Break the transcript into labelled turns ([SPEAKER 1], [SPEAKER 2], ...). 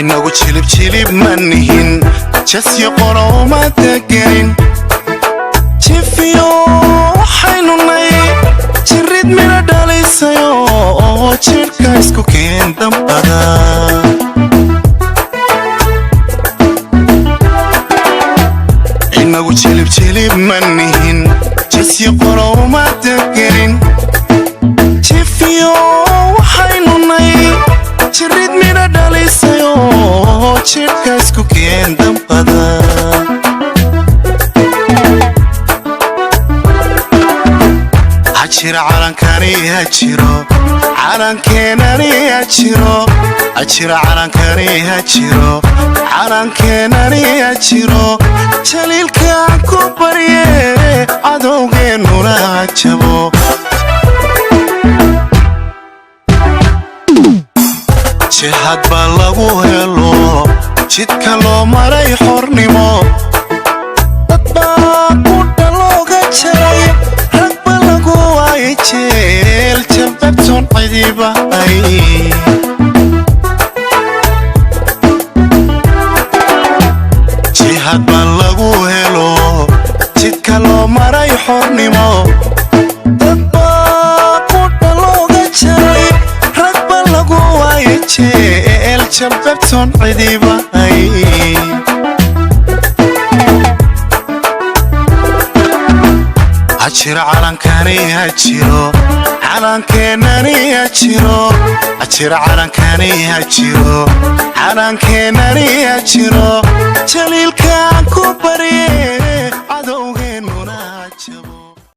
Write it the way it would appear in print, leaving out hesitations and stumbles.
[SPEAKER 1] inagu jilib manihin jasyo qoroma degenin jifiyo waxaynu nay jirid mina dhalisayo oo jirka isku keen dambada inagu jilib manihin jasyo qoroma degenin jifiyo waxaynu nay jirid mina dhalisayo oo jirka isku keen dambada hajira calankani hajiro calankenani hajiro hajira calankani hajiro calankenani hajiro jaliilka ku barye cadowgeennuna hajabo jihad baa lagu helo jidka loo maray xornimo dad baa ku dhalooga jaray rag ba lagu waayay jeel jababtoon cidiba ay jihad baa lagu helo jidka loo maray xornimo dad baa ku dhalooga jaray rag ba lagu waayay jeel jababtoon cidiba ay hajira calankani hajiro calankenani hajiro hajira calankani hajiro calankenani hajiro jaliilka ku barye cadowgeenu